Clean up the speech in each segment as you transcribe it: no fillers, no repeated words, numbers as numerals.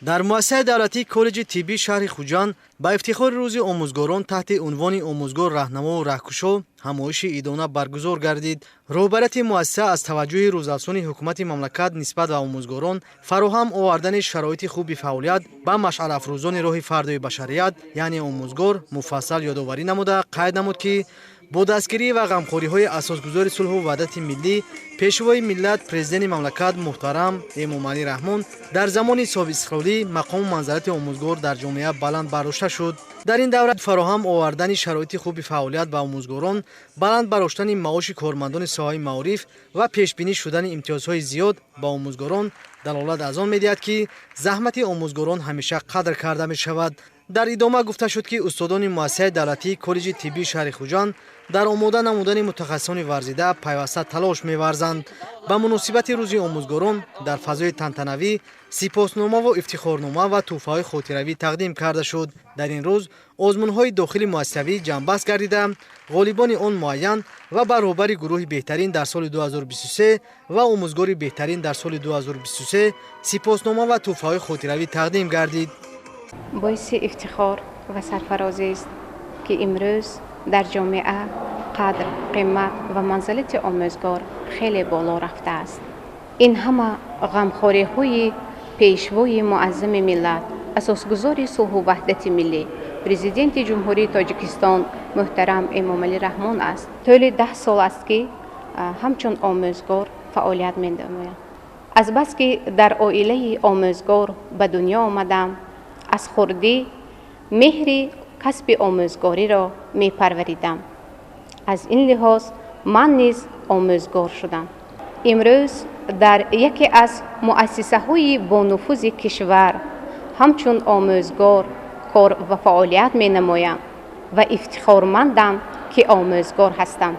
در مؤسسه دولتی کالج طبی شهر خوجند با افتخار روز آموزگاران تحت عنوان آموزگار راهنما و راهکشا همایش ایدانه برگزار گردید. رهبرت مؤسسه از توجه روزافزون حکومت مملکت نسبت به آموزگاران فراهم آوردن شرایط خوب فعالیت با مشعل افروزان راه فردای بشریت یعنی آموزگار مفصل یادآوری نموده قید نمود که با دستگیری و غمخوری‌های اساسگذار صلح و وحدت ملی پیشوای ملت پرزیدنت مملکت محترم امامعلی رحمان در زمان صاحب استقلالی مقام منزلت آموزگار در جامعه بلند برداشته شد. در این دوره فراهم آوردن شرایط خوب فعالیت به آموزگاران، بلند برداشتن معاش کارمندان ساحه معارف و پیشبینی شدن امتیازهای زیاد با آموزگاران دلالت از آن می‌دهد که زحمت آموزگاران همیشه قدر کرده می‌شود. در ادامه گفته شد که استادان مؤسسه دولتی کالج طبی شهر خوجند در آماده نمودن متخصصان ورزیده پیوسته تلاش می‌ورزند. به مناسبت روز آموزگاران در فضای تنتنوی سپاسنامه و افتخارنامه و تحفه‌های خاطروی تقدیم کرده شد. در این روز آزمون‌های داخلی مؤسسوی جمع‌بست گردیده غالبان آن معین و برابر گروه بهترین در سال 2023 و آموزگار بهترین در سال 2023 سپاسنامه و تحفه‌های خاطروی تقدیم گردید. باعث افتخار و سرفرازی است که امروز در جامعه قدر، قیمت و منزلت آموزگار خیلی بالا رفته است. این همه غمخوری‌های پیشوای معظم ملت، اساسگذار صلح و وحدت ملی، پرزیدنت جمهوری تاجیکستان محترم امامعلی رحمان است. طول 10 سال است که همچون آموزگار فعالیت می‌نمایم. از بس که در عائله آموزگار به دنیا آمدم، از خردی مهر کسب آموزگاری را می پروریدم. از این لحاظ من نیز آموزگار شدم. امروز در یکی از مؤسسه های با نفوذ کشور همچون آموزگار کار و فعالیت می نمایم و افتخارمندم که آموزگار هستم.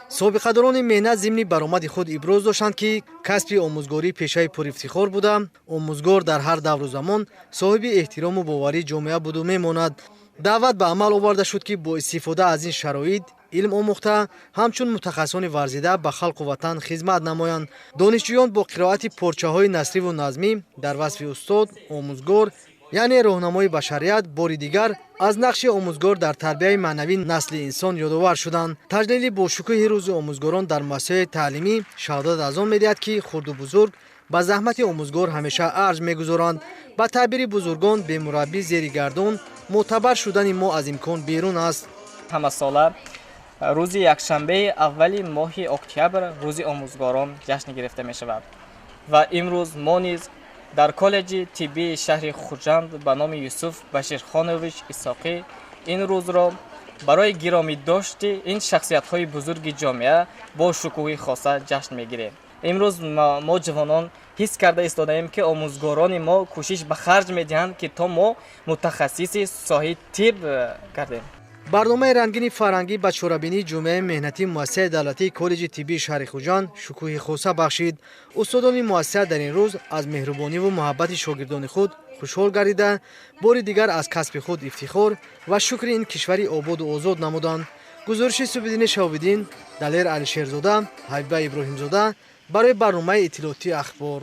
سابقه‌داران مهنت ضمن برآمد خود ابراز داشتند که کسب آموزگاری پیشه پر افتخار بوده. آموزگار در هر دور و زمان صاحب احترام و باوری جامعه بود و میماند. دعوت به عمل آورده شد که با استفاده از این شرایط علم آموخته همچون متخصصان ورزیده به خلق و وطن خدمت نمایند. دانشجویان با قرائت پارچه‌های نثری و نظمی در وصف استاد آموزگار یعنی راهنمای بشریت باری دیگر از نقش آموزگار در تربیت معنوی نسل انسان یادآور شدند. تجلیل با شکوه روز آموزگاران در مؤسسه تعلیمی شهادت از آن می‌دهد که خرد و بزرگ با زحمت آموزگار همیشه ارج می‌گذارند. با تعبیر بزرگان به مربی زیر گردون معتبر شدن ما از امکان بیرون است. همه ساله روز یکشنبه اولی ماه اکتبر روز آموزگاران جشن گرفته می شود و امروز ما نیز در کالج طبی شهر خوجند به نام یوسف بشیرخانویچ اسحاقی این روز را برای گرامی داشت این شخصیت های بزرگ جامعه با شکوه خاصه جشن میگیریم. امروز ما جوانان حس کرده ایستادیم که آموزگاران ما کوشش به خرج میدهند که تا ما متخصص ساحه طب گردیم. برنامه رنگین فرهنگی به چورابینی جامعه مهنتی مؤسسه دولتی کالج طبی شهر خوجند شکوه خاصه بخشید. استادان مؤسسه در این روز از مهربانی و محبت شاگردان خود خوشحال گردیده بار دیگر از کسب خود افتخار و شکر این کشوری آباد و آزاد نمودند. گزارش صبحدین شهاب‌الدین، دلیر علیشیرزاده، حبیبه ابراهیمزاده برای برنامه اطلاعاتی اخبار.